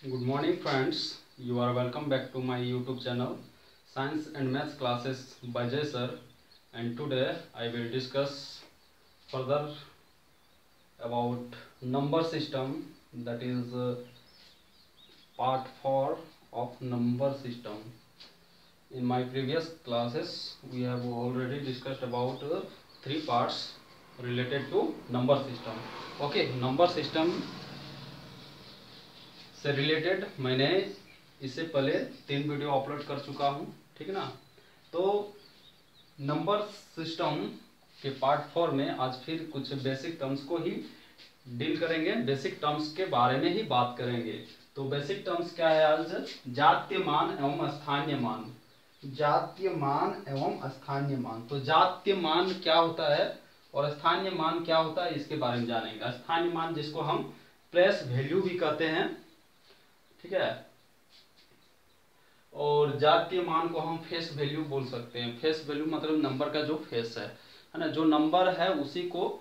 Good morning friends, you are welcome back to my YouTube channel Science and Maths Classes by Jay Sir, and today I will discuss further about number system, that is part 4 of number system. In my previous classes we have already discussed about 3 parts related to number system. Okay, number system से related मैंने इससे पहले 3 video upload कर चुका हूँ, ठीक है ना। तो नंबर सिस्टम के पार्ट 4 में आज फिर कुछ बेसिक टर्म्स को ही डील करेंगे, बेसिक टर्म्स के बारे में ही बात करेंगे। तो बेसिक टर्म्स क्या है आज? जात्यमान एवं स्थानीय मान। जात्यमान एवं स्थानीय मान। तो जात्यमान क्या होता है और स्थानीय मान क्या होता है, इसके बारे में जानेंगे। स्थानीय मान जिसको हम प्लेस वैल्यू भी कहते हैं, ठीक है, और जातीय मान को हम फेस वैल्यू बोल सकते हैं। फेस वैल्यू मतलब नंबर का जो फेस है ना, जो नंबर है उसी को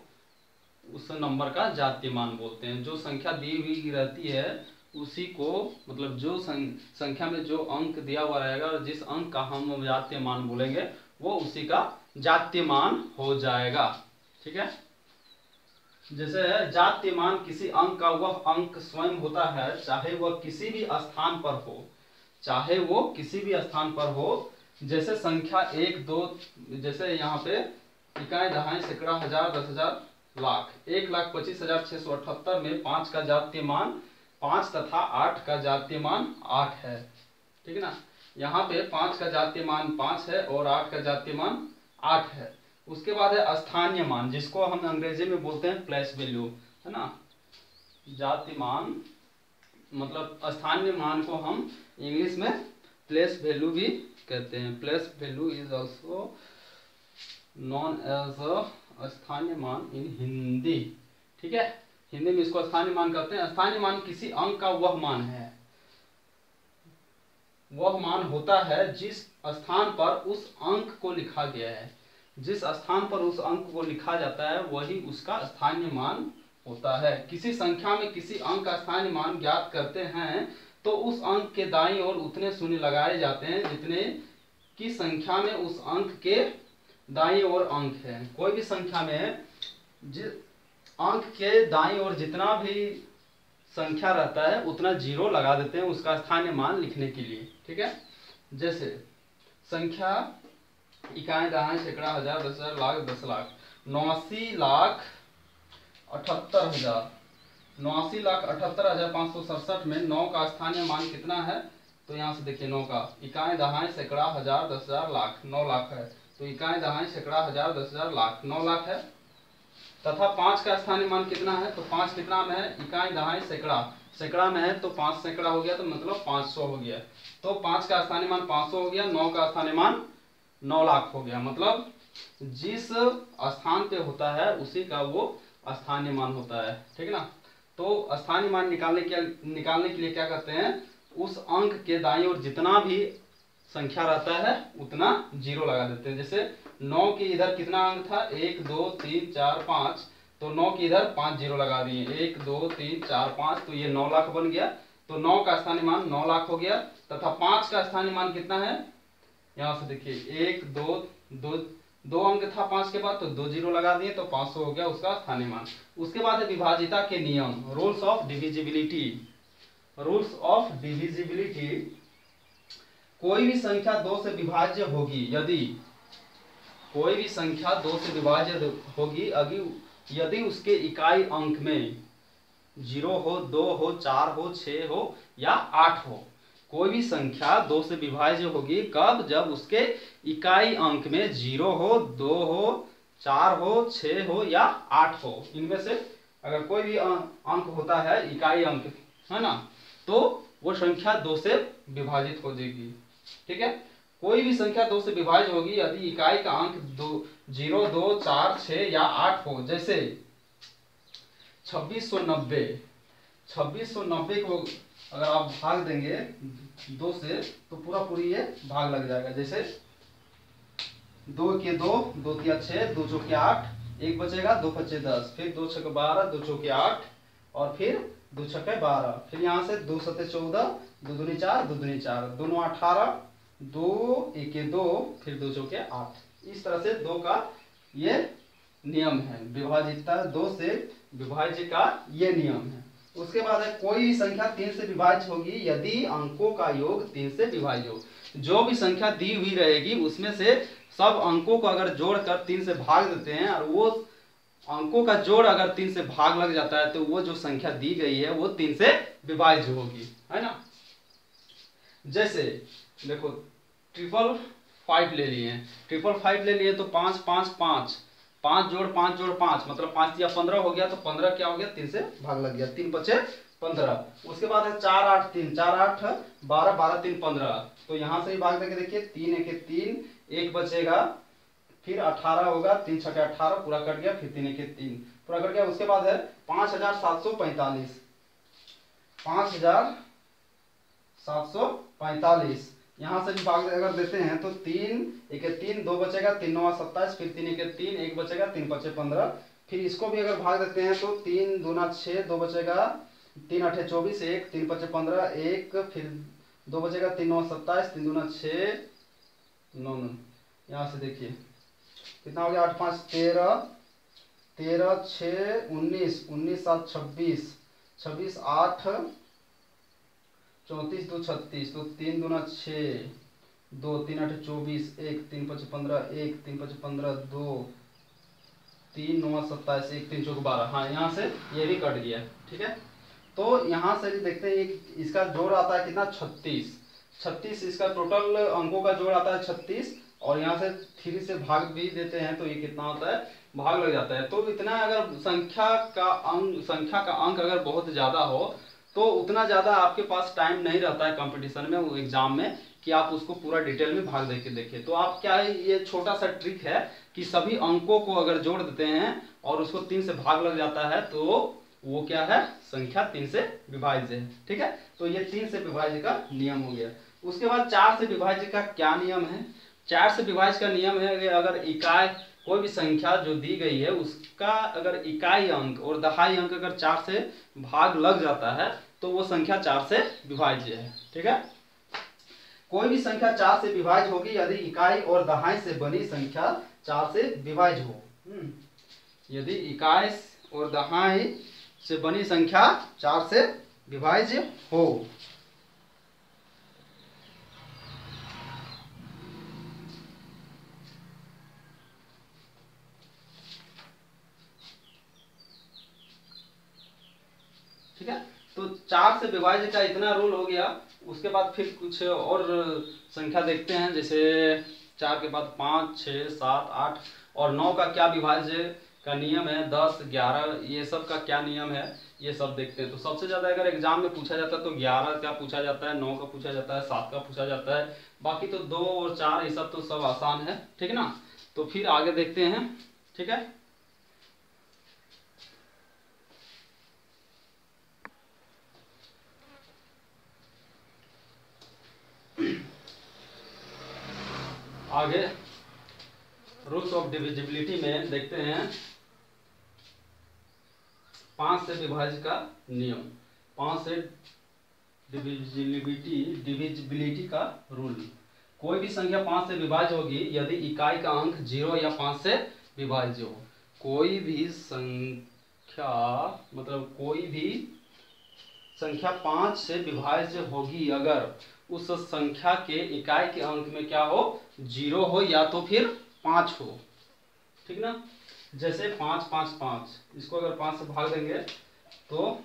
उस नंबर का जातीय मान बोलते हैं। जो संख्या दी हुई रहती है उसी को, मतलब जो संख्या में जो अंक दिया हुआ रहेगा और जिस अंक का हम जातीय मान बोलेंगे वो उसी का जातीय मान हो जाएगा, ठीक है। जैसे जातीय मान किसी अंक का वह अंक स्वयं होता है, चाहे वह किसी भी स्थान पर हो, चाहे वो किसी भी स्थान पर हो। जैसे संख्या 1, 2, जैसे यहाँ पे इकाई, दहाई, सैकड़ा, हजार, 10,000, लाख। 1,25,678 में 5 का जातीय मान 5 तथा 8 का जातीय मान 8 है, ठीक है ना। यहाँ पे 5 का जातीय मान 5 है और 8 का जातीय मान 8 है। उसके बाद है स्थानीय मान, जिसको हम अंग्रेजी में बोलते हैं प्लेस वैल्यू, है ना। जातीय मान मतलब स्थानीय मान को हम इंग्लिश में प्लेस वैल्यू भी कहते हैं। Place value is also known as स्थानीय मान इन हिंदी, ठीक है। हिंदी में इसको स्थानीय मान कहते हैं। स्थानीय मान किसी अंक का वह मान है, वह मान होता है जिस स्थान पर उस अंक को लिखा गया है। जिस स्थान पर उस अंक को लिखा जाता है वही उसका स्थानीय मान होता है। किसी संख्या में किसी अंक का स्थानीय मान ज्ञात करते हैं तो उस अंक के दाईं ओर उतने शून्य लगाए जाते हैं जितने की संख्या में उस अंक के दाईं ओर अंक है। कोई भी संख्या में जिस अंक के दाईं ओर जितना भी संख्या रहता है उतना 0 लगा देते हैं उसका स्थानीय मान लिखने के लिए, ठीक है। जैसे संख्या इकाई, दहाई, सैकड़ा, हजार, 10,000, लाख, 10 लाख। 89,78,000। 89,78,567 में 9 का स्थानीय मान कितना है? तो यहाँ से देखिए 9 का इकाई, दहाई, सैकड़ा, हजार, 10,000, लाख, 9 लाख है। तो इकाई, दहाई, सैकड़ा, हजार, 10,000, लाख, 9 लाख है। तथा 5 का स्थानीय मान कितना है? तो 5 कितना में है? इकाई, दहाई, सैकड़ा। सैकड़ा में है तो 5 सैकड़ा हो गया, तो मतलब 500 हो गया। तो 5 का स्थानीय मान 500 हो गया, 9 का स्थानीय मान 9 लाख हो गया। मतलब जिस स्थान पे होता है उसी का वो स्थानीय मान होता है, ठीक है ना। तो स्थानीय मान निकालने के लिए क्या करते हैं? उस अंक के दाईं ओर जितना भी संख्या रहता है उतना 0 लगा देते हैं। जैसे 9 के इधर कितना अंक था? 1, 2, 3, 4, 5। तो 9 के इधर 5 0 लगा दिए। 1, 2, 3, 4, 5, तो ये 9 लाख बन गया। तो 9 का स्थानीय मान 9 लाख हो गया। तथा 5 का स्थानीय मान कितना है? यहाँ से देखिए 1, 2, 2 अंक था 5 के बाद, तो 2 0 लगा दिए, तो 500 हो गया उसका स्थानीय मान। उसके बाद है विभाजिता के नियम, rules of divisibility. Rules of divisibility, कोई भी संख्या 2 से विभाज्य होगी यदि कोई भी संख्या 2 से विभाज्य होगी यदि उसके इकाई अंक में 0 हो, 2 हो, 4 हो, 6 हो या 8 हो। कोई भी संख्या 2 से विभाज्य होगी कब? जब उसके इकाई अंक में 0 हो, 2 हो, 4 हो, 6 हो या 8 हो। इनमें से अगर कोई भी अंक होता है इकाई अंक, है ना, तो वो संख्या 2 से विभाजित हो जाएगी, ठीक है। कोई भी संख्या 2 से विभाज्य होगी यदि इकाई का अंक 0, 2, 4, 6 या 8 हो। जैसे 2690 को अगर आप भाग देंगे 2 से तो पूरा पूरी ये भाग लग जाएगा। जैसे 2 के 2, 2 तिया 6, 2 चौके 8, 1 बचेगा, 2 पचे 10, फिर 2 छके 12, 2 चौके 8 और फिर 2 छक्के 12, फिर यहाँ से 2 सत्ते 14, 2 दूनी 4, 2 दूनी 4, 2 9 18, 2 1 2, फिर 2 चौके 8। इस तरह से 2 का ये नियम है, विभाजितता 2 से विभाज्य का ये नियम है। उसके बाद है कोई संख्या 3 से विभाज्य होगी यदि अंकों का योग 3 से विभाज्य हो। जो भी संख्या दी हुई रहेगी उसमें से सब अंकों को अगर जोड़कर 3 से भाग देते हैं और वो अंकों का जोड़ अगर 3 से भाग लग जाता है तो वो जो संख्या दी गई है वो 3 से विभाज्य होगी, है ना। जैसे देखो 555 ले लिए हैं, 555 ले लिए तो 5 5 5, 5 जोड़ 5 जोड़ 5 मतलब 5 या 15 हो गया, तो 15 क्या हो गया 3 से भाग लग गया, 3 5 15। उसके बाद है 4 8 3, 4 8 12, 12 3 15, तो यहाँ से भी भाग देके देखिए 3 1 3, 1 बचेगा, फिर 18 होगा, 3 6 18 पूरा कट गया, फिर 3 1 3 पूरा कट गया। उसके बाद है 5745, 5745, यहाँ से भी भाग अगर देते हैं तो 3 1 3, 2 बचेगा, 3 9 27, फिर 3 1 3, 1 बचेगा, 3 5 15, फिर इसको भी अगर भाग देते हैं तो 3 2 6, 2 बचेगा, 3 8 24, 1 3 5 15, 1 फिर 2 बचेगा, 3 9 27, 3 2 6 9 9, यहाँ से देखिए कितना हो गया, 8 5 13, 13 6 19, 19 7 26, 26 8 34 2 36, तो 3 दूना 6, 2 3 8 24, 1 3 5 15, 1 3 5 15, 2 3 9 27, 1 3 4 12। हाँ यहाँ से ये भी कट गया, ठीक है। तो यहाँ से भी देखते हैं इसका जोड़ आता है कितना 36, 36 इसका टोटल अंकों का जोड़ आता है 36, और यहाँ से 3 से भाग भी देते हैं तो ये कितना होता है, भाग लग जाता है। तो इतना अगर संख्या का अंक अगर बहुत ज्यादा हो तो उतना ज्यादा आपके पास टाइम नहीं रहता है कंपटीशन में, वो एग्जाम में, कि आप उसको पूरा डिटेल में भाग देके देखें। तो आप क्या है, ये छोटा सा ट्रिक है कि सभी अंकों को अगर जोड़ देते हैं और उसको 3 से भाग लग जाता है तो वो क्या है, संख्या 3 से विभाज्य है, ठीक है। तो ये 3 से विभाज्य का नियम हो गया। उसके बाद 4 से विभाज्य का क्या नियम है। 4 से विभाज्य का नियम है कि अगर इकाई कोई भी संख्या जो दी गई है उसका अगर इकाई अंक और दहाई अंक अगर 4 से भाग लग जाता है तो वो संख्या 4 से विभाज्य है, ठीक है। कोई भी संख्या 4 से विभाज्य होगी यदि इकाई और दहाई से बनी संख्या 4 से विभाज्य हो। यदि इकाई और दहाई से बनी संख्या 4 से विभाज्य हो। ठीक है, तो 4 से विभाज्य का इतना रूल हो गया। उसके बाद फिर कुछ और संख्या देखते हैं, जैसे 4 के बाद 5 6 7 8 और 9 का क्या विभाज्य का नियम है, 10 11 ये सब का क्या नियम है, ये सब देखते हैं। तो सबसे ज्यादा अगर एग्जाम में पूछा जाता है तो 11 का पूछा जाता है, 9 का पूछा जाता है, 7 का पूछा जाता है, बाकी तो 2 और 4 ये सब तो सब आसान है, ठीक है ना। तो फिर आगे देखते हैं, ठीक है। आगे रूल्स ऑफ डिविजिबिलिटी में देखते हैं 5 से विभाज्य का नियम, 5 से डिविजिबिलिटी का रूल। कोई भी संख्या 5 से विभाज्य होगी यदि इकाई का अंक 0 या 5 से विभाज्य हो। कोई भी संख्या मतलब कोई भी संख्या 5 से विभाज्य होगी अगर उस संख्या के इकाई के अंक में क्या हो, 0 हो या तो फिर 5 हो, ठीक ना। जैसे 5 5 5, इसको अगर 5 से भाग देंगे तो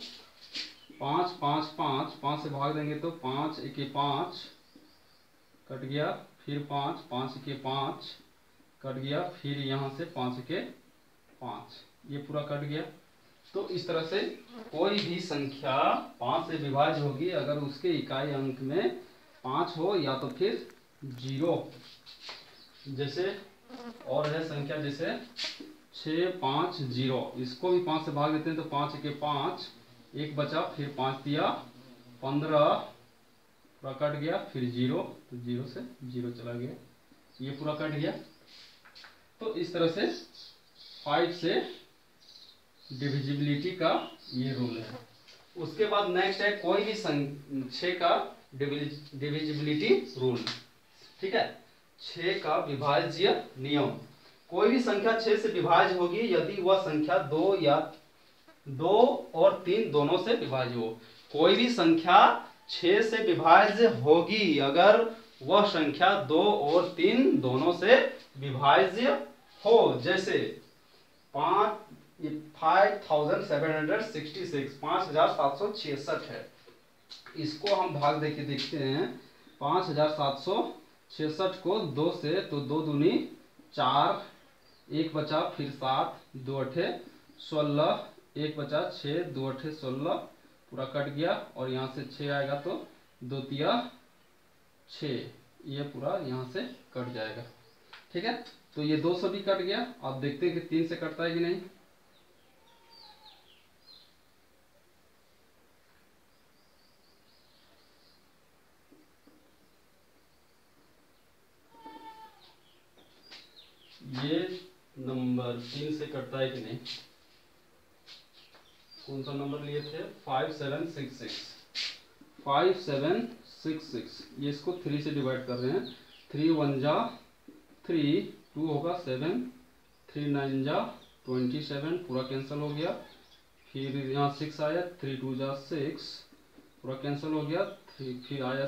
5 5 5, 5 से भाग देंगे तो 5 1 5 कट गया, फिर 5 5 1 5 कट गया, फिर यहाँ से 5 1 5 ये पूरा कट गया। तो इस तरह से कोई भी संख्या 5 से विभाज्य होगी अगर उसके इकाई अंक में 5 हो या तो फिर 0। जैसे और है संख्या जैसे 6 5 0, इसको भी 5 से भाग देते हैं तो 5 1 5, 1 बचा, फिर 5 दिया 15 पूरा कट गया, फिर 0 तो 0 से 0 चला गया, ये पूरा कट गया। तो इस तरह से 5 से डिविजिबिलिटी का ये रूल है। उसके बाद नेक्स्ट है कोई भी 6 का डिविजिबिलिटी रूल। ठीक है, 6 का विभाज्य नियम। कोई भी संख्या 6 से विभाज्य होगी यदि वह संख्या 2 और 3 दोनों से विभाज्य हो। कोई भी संख्या 6 से विभाज्य होगी अगर वह संख्या 2 और 3 दोनों से विभाज्य हो। जैसे 5766 है, इसको हम भाग देके देखते हैं। 5766 को 2 से, तो 2 दूनी 4, 1 बचा, फिर 7, 2 अठे 16, 1 बचा, 6, 2 अठे 16, पूरा कट गया। और यहाँ से 6 आएगा तो 2 तिया 6, ये पूरा यहाँ से कट जाएगा। ठीक है, तो ये 200 भी कट गया। आप देखते हैं कि 3 से कटता है कि नहीं। ये नंबर 3 से कटता है कि नहीं। कौन सा नंबर लिए थे? 5766, ये इसको 3 से डिवाइड कर रहे हैं। 3 1 जा 3, 2 होगा 7, 3 9 जा 27, पूरा कैंसिल हो गया। फिर यहाँ 6 आया, 3 2 जा 6, पूरा कैंसिल हो गया। फिर आया